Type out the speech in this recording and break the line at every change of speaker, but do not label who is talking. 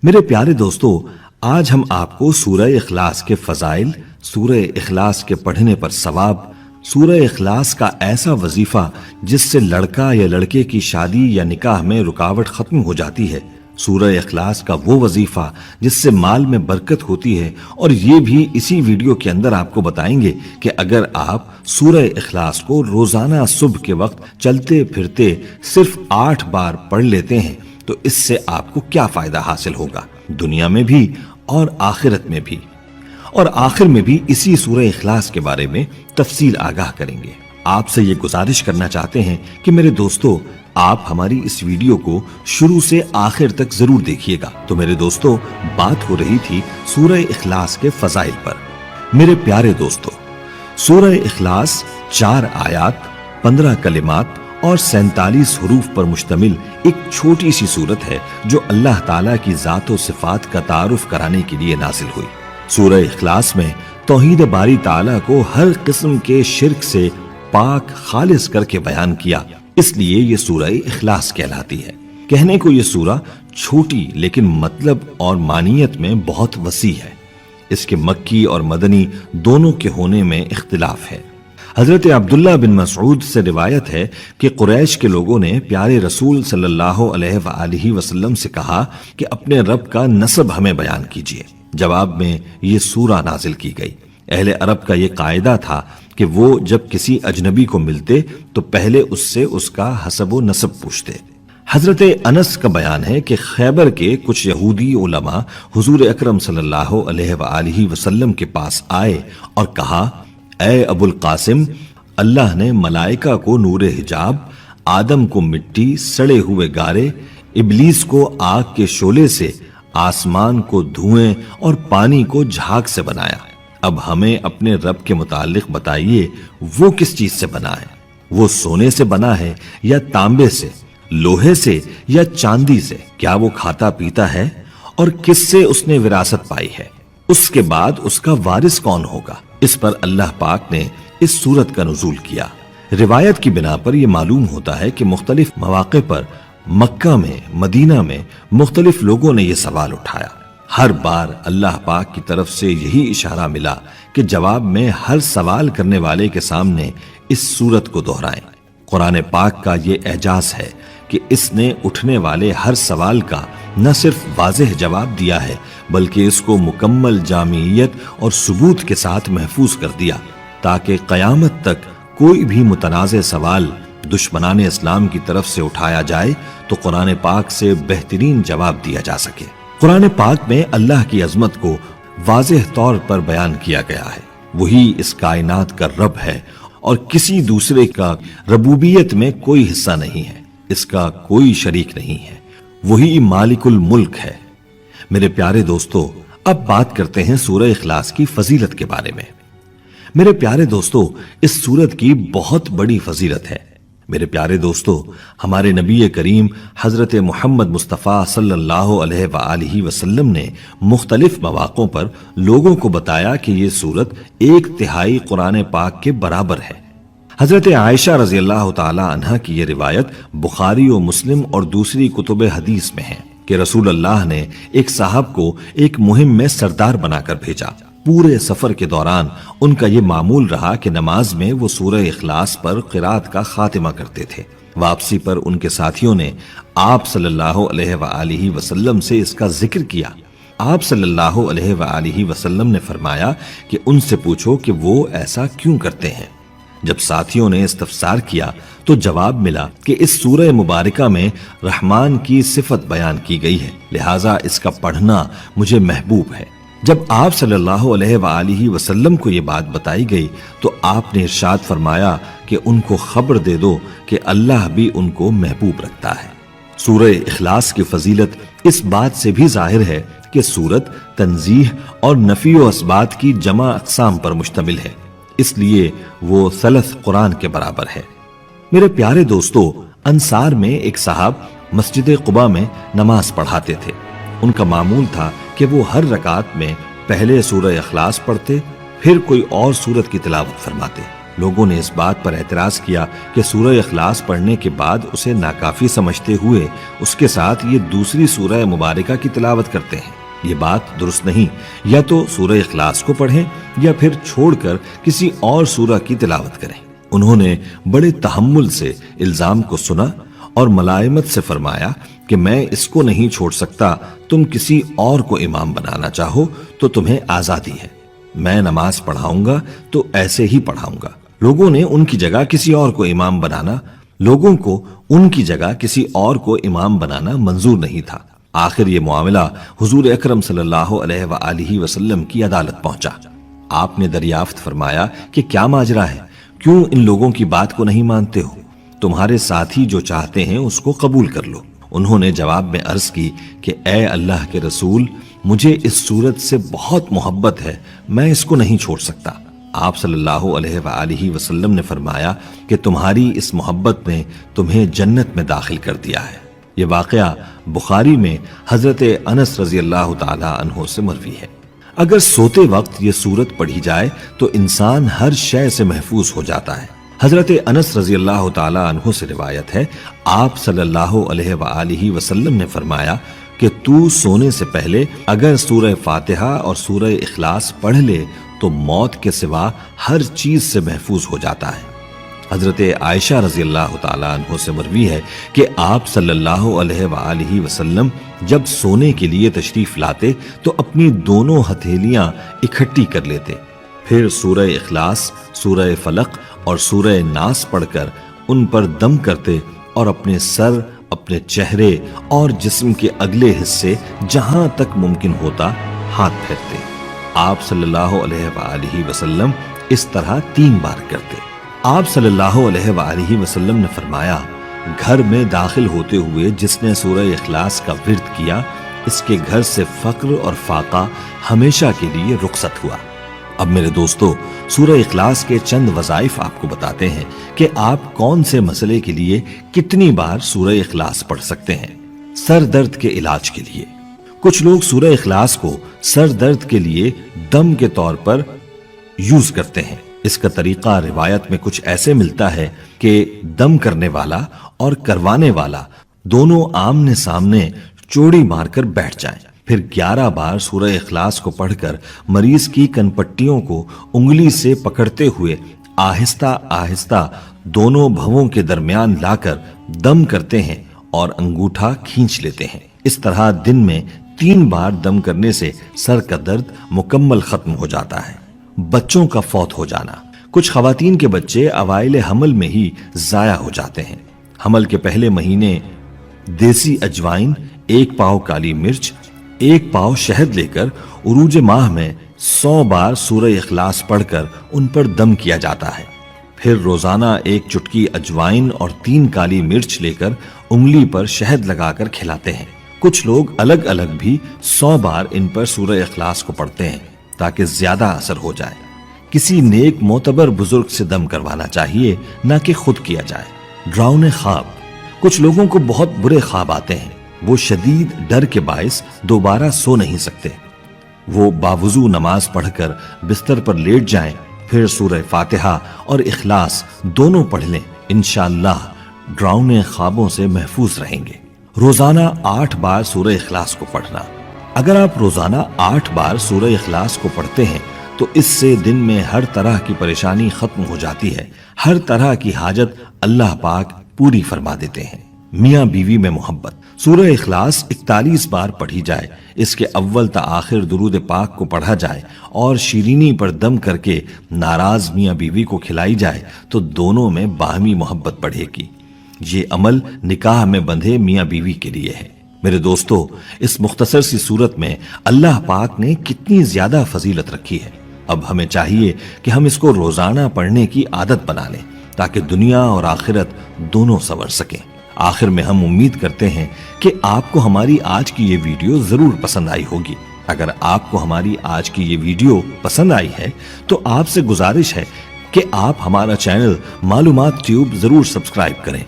میرے پیارے دوستو، آج ہم آپ کو سورہ اخلاص کے فضائل، سورہ اخلاص کے پڑھنے پر ثواب، سورہ اخلاص کا ایسا وظیفہ جس سے لڑکا یا لڑکے کی شادی یا نکاح میں رکاوٹ ختم ہو جاتی ہے، سورہ اخلاص کا وہ وظیفہ جس سے مال میں برکت ہوتی ہے، اور یہ بھی اسی ویڈیو کے اندر آپ کو بتائیں گے کہ اگر آپ سورہ اخلاص کو روزانہ صبح کے وقت چلتے پھرتے صرف 8 بار پڑھ لیتے ہیں تو اس سے آپ کو کیا فائدہ حاصل ہوگا، دنیا میں بھی اور آخرت میں بھی۔ اور آخر میں بھی اسی سورہ اخلاص کے بارے میں تفصیل آگاہ کریں گے۔ آپ سے یہ گزارش کرنا چاہتے ہیں کہ میرے دوستو، آپ ہماری اس ویڈیو کو شروع سے آخر تک ضرور دیکھیے گا۔ تو میرے دوستو، بات ہو رہی تھی سورہ اخلاص کے فضائل پر۔ میرے پیارے دوستو، سورہ اخلاص 4 آیات، 15 کلمات اور 47 حروف پر مشتمل ایک چھوٹی سی سورت ہے جو اللہ تعالیٰ کی ذات و صفات کا تعارف کرانے کے لیے نازل ہوئی۔ سورہ اخلاص میں توحید باری تعالیٰ کو ہر قسم کے شرک سے پاک خالص کر کے بیان کیا، اس لیے یہ سورہ اخلاص کہلاتی ہے۔ کہنے کو یہ سورہ چھوٹی لیکن مطلب اور معنیت میں بہت وسیع ہے۔ اس کے مکی اور مدنی دونوں کے ہونے میں اختلاف ہے۔ حضرت عبداللہ بن مسعود سے روایت ہے کہ قریش کے لوگوں نے پیارے رسول صلی اللہ علیہ وآلہ وسلم سے کہا کہ اپنے رب کا نسب ہمیں بیان کیجیے۔ جواب میں یہ سورہ نازل کی گئی۔ اہل عرب کا یہ قاعدہ تھا کہ وہ جب کسی اجنبی کو ملتے تو پہلے اس سے اس کا حسب و نسب پوچھتے۔ حضرت انس کا بیان ہے کہ خیبر کے کچھ یہودی علماء حضور اکرم صلی اللہ علیہ وآلہ وسلم کے پاس آئے اور کہا، اے ابو القاسم، اللہ نے ملائکہ کو نور حجاب، آدم کو مٹی، سڑے ہوئے گارے، ابلیس کو آگ کے شعلے سے، آسمان کو دھوئیں اور پانی کو جھاگ سے بنایا۔ اب ہمیں اپنے رب کے متعلق بتائیے، وہ کس چیز سے بنا ہے؟ وہ سونے سے بنا ہے یا تانبے سے، لوہے سے یا چاندی سے؟ کیا وہ کھاتا پیتا ہے؟ اور کس سے اس نے وراثت پائی ہے؟ اس کے بعد اس کا وارث کون ہوگا؟ اس پر اللہ پاک نے اس سورت کا نزول کیا۔ روایت کی بنا پر یہ معلوم ہوتا ہے کہ مختلف مواقع پر مکہ میں، مدینہ میں مختلف لوگوں نے یہ سوال اٹھایا۔ ہر بار اللہ پاک کی طرف سے یہی اشارہ ملا کہ جواب میں ہر سوال کرنے والے کے سامنے اس سورت کو دہرائیں۔ قرآن پاک کا یہ اعجاز ہے کہ اس نے اٹھنے والے ہر سوال کا نہ صرف واضح جواب دیا ہے بلکہ اس کو مکمل جامعیت اور ثبوت کے ساتھ محفوظ کر دیا تاکہ قیامت تک کوئی بھی متنازع سوال دشمنان اسلام کی طرف سے اٹھایا جائے تو قرآن پاک سے بہترین جواب دیا جا سکے۔ قرآن پاک میں اللہ کی عظمت کو واضح طور پر بیان کیا گیا ہے۔ وہی اس کائنات کا رب ہے اور کسی دوسرے کا ربوبیت میں کوئی حصہ نہیں ہے، اس کا کوئی شریک نہیں ہے، وہی مالک الملک ہے۔ میرے پیارے دوستو، اب بات کرتے ہیں سورہ اخلاص کی فضیلت کے بارے میں۔ میرے پیارے دوستو، اس سورت کی بہت بڑی فضیلت ہے۔ میرے پیارے دوستو، ہمارے نبی کریم حضرت محمد مصطفیٰ صلی اللہ علیہ وآلہ وسلم نے مختلف مواقعوں پر لوگوں کو بتایا کہ یہ سورت 1/3 قرآن پاک کے برابر ہے۔ حضرت عائشہ رضی اللہ تعالی عنہ کی یہ روایت بخاری و مسلم اور دوسری کتب حدیث میں ہے کہ رسول اللہ نے ایک صاحب کو ایک مہم میں سردار بنا کر بھیجا۔ پورے سفر کے دوران ان کا یہ معمول رہا کہ نماز میں وہ سورہ اخلاص پر قرات کا خاتمہ کرتے تھے۔ واپسی پر ان کے ساتھیوں نے آپ صلی اللہ علیہ وآلہ وسلم سے اس کا ذکر کیا۔ آپ صلی اللہ علیہ وآلہ وسلم نے فرمایا کہ ان سے پوچھو کہ وہ ایسا کیوں کرتے ہیں۔ جب ساتھیوں نے استفسار کیا تو جواب ملا کہ اس سورہ مبارکہ میں رحمان کی صفت بیان کی گئی ہے، لہٰذا اس کا پڑھنا مجھے محبوب ہے۔ جب آپ صلی اللہ علیہ وآلہ وسلم کو یہ بات بتائی گئی تو آپ نے ارشاد فرمایا کہ ان کو خبر دے دو کہ اللہ بھی ان کو محبوب رکھتا ہے۔ سورہ اخلاص کی فضیلت اس بات سے بھی ظاہر ہے کہ سورت تنزیہ اور نفی و اثبات کی جمع اقسام پر مشتمل ہے، اس لیے وہ ثلث قرآن کے برابر ہے۔ میرے پیارے دوستو، انصار میں ایک صاحب مسجد قباء میں نماز پڑھاتے تھے۔ ان کا معمول تھا کہ وہ ہر رکعت میں پہلے سورہ اخلاص پڑھتے، پھر کوئی اور سورت کی تلاوت فرماتے۔ लोगों ने इस बात पर एतराज किया कि सूरह इखलास पढ़ने के बाद उसे नाकाफी समझते हुए उसके साथ ये दूसरी सूरह मुबारका की तिलावत करते हैं। ये बात दुरुस्त नहीं, या तो सूरह इखलास को पढ़ें या फिर छोड़कर किसी और सूरह की तिलावत करें। उन्होंने बड़े तहम्मुल से इल्जाम को सुना और मलाइमत से फरमाया कि मैं इसको नहीं छोड़ सकता, तुम किसी और को इमाम बनाना चाहो तो तुम्हें आजादी है, मैं नमाज पढ़ाऊंगा तो ऐसे ही पढ़ाऊंगा। लोगों को उनकी जगह किसी और को इमाम बनाना मंजूर नहीं था। आखिर ये मामला हुजूर अकरम सल्लल्लाहु अलैहि वसल्लम की अदालत पहुंचा। आपने दरियाफ्त फरमाया कि क्या माजरा है, क्यों इन लोगों की बात को नहीं मानते हो? तुम्हारे साथी जो चाहते हैं उसको कबूल कर लो। उन्होंने जवाब में अर्ज की कि ए अल्लाह के रसूल, मुझे इस सूरत से बहुत मोहब्बत है, मैं इसको नहीं छोड़ सकता। आप सल्लल्लाहु अलैहि वसल्लम ने फरमाया कि तुम्हारी इस मोहब्बत ने तुम्हें जन्नत में दाखिल कर दिया है। ये वाकया बुखारी में हजरत अनस रजी अल्लाह ताला अन्हो से मरवी है। अगर सोते वक्त ये सूरत पढ़ी जाए तो इंसान हर शय से महफूज हो जाता है। हजरत अनस रजी अल्लाह ताला अन्हो से रिवायत है, आप सल्लल्लाहु अलैहि वसल्लम ने फरमाया कि तू सोने से पहले अगर सूरह फातिहा और सूरह इखलास पढ़ ले तो मौत के सिवा हर चीज से महफूज हो जाता है। हजरत आयशा रजी अल्लाह ताला अन्हो से मरवी है कि आप सल्लल्लाहु अलैहि वसल्लम जब सोने के लिए तशरीफ लाते तो अपनी दोनों हथेलियां इकट्ठी कर लेते, फिर सूरह इखलास, सूरह फलक और सूरह नास पढ़कर उन पर दम करते और अपने सर, अपने चेहरे और जिस्म के अगले हिस्से जहां तक मुमकिन होता हाथ फेरते। आप सल्लल्लाहु अलैहि वसल्लम इस तरह 3 बार करते। आप सल्लल्लाहु अलैहि वसल्लम ने फरमाया, घर में दाखिल होते हुए जिसने सूरह इखलास का विर्द किया, इसके घर से फक्र और फाका हमेशा के लिए रुखसत हुआ। अब मेरे दोस्तों, सूरह इखलास के चंद वज़ाइफ आपको बताते हैं कि आप कौन से मसले के लिए कितनी बार सूरह इखलास पढ़ सकते हैं। सर दर्द के इलाज के लिए कुछ लोग सूरह इखलास को सर दर्द के लिए दम के तौर पर यूज करते हैं। इसका तरीका रिवायत में कुछ ऐसे मिलता है कि दम करने वाला और करवाने वाला दोनों आमने सामने चोड़ी मारकर बैठ जाएं, फिर 11 बार सूरह इखलास को पढ़कर मरीज की कनपट्टियों को उंगली से पकड़ते हुए आहिस्ता आहिस्ता दोनों भवों के दरमियान लाकर दम करते हैं और अंगूठा खींच लेते हैं। इस तरह दिन में 3 बार दम करने से सर का दर्द मुकम्मल खत्म हो जाता है। बच्चों का फौत हो जाना, कुछ खवातीन के बच्चे अवाइल हमल में ही जाया हो जाते हैं। हमल के पहले महीने देसी अजवाइन, 1 पाव काली मिर्च, 1 पाव शहद लेकर उरूज माह में 100 बार सूरह इखलास पढ़कर उन पर दम किया जाता है। फिर रोजाना 1 चुटकी अजवाइन और 3 काली मिर्च लेकर उंगली पर शहद लगाकर खिलाते हैं। कुछ लोग अलग अलग भी 100 बार इन पर सूरह इखलास को पढ़ते हैं ताकि ज्यादा असर हो जाए। किसी नेक मोतबर बुजुर्ग से दम करवाना चाहिए, ना कि खुद किया जाए। डरावने ख्वाब, कुछ लोगों को बहुत बुरे ख्वाब आते हैं। वो शदीद डर के बायस दोबारा सो नहीं सकते। वो बावुजू नमाज पढ़कर बिस्तर पर लेट जाएं, फिर सूरह फातिहा और इखलास दोनों पढ़ लें। इंशाअल्लाह डरावने ख्वाबों से महफूज रहेंगे। रोजाना 8 बार सूरह इखलास को पढ़ना, अगर आप रोजाना 8 बार सूरह इखलास को पढ़ते हैं तो इससे दिन में हर तरह की परेशानी खत्म हो जाती है। हर तरह की हाजत अल्लाह पाक पूरी फरमा देते हैं। मियाँ बीवी में मोहब्बत, सूरह इखलास 41 बार पढ़ी जाए, इसके अव्वल ता आखिर दुरूद पाक को पढ़ा जाए और शीरीनी पर दम करके नाराज मियाँ बीवी को खिलाई जाए तो दोनों में बाहमी मोहब्बत बढ़ेगी। ये अमल निकाह में बंधे मियाँ बीवी के लिए है। मेरे दोस्तों, इस मुख्तसर सी सूरत में अल्लाह पाक ने कितनी ज्यादा फजीलत रखी है। अब हमें चाहिए कि हम इसको रोजाना पढ़ने की आदत बना लें ताकि दुनिया और आखिरत दोनों संवर सकें। आखिर में हम उम्मीद करते हैं कि आपको हमारी आज की ये वीडियो जरूर पसंद आई होगी। अगर आपको हमारी आज की ये वीडियो पसंद आई है तो आपसे गुजारिश है कि आप हमारा चैनल मालूमात ट्यूब जरूर सब्सक्राइब करें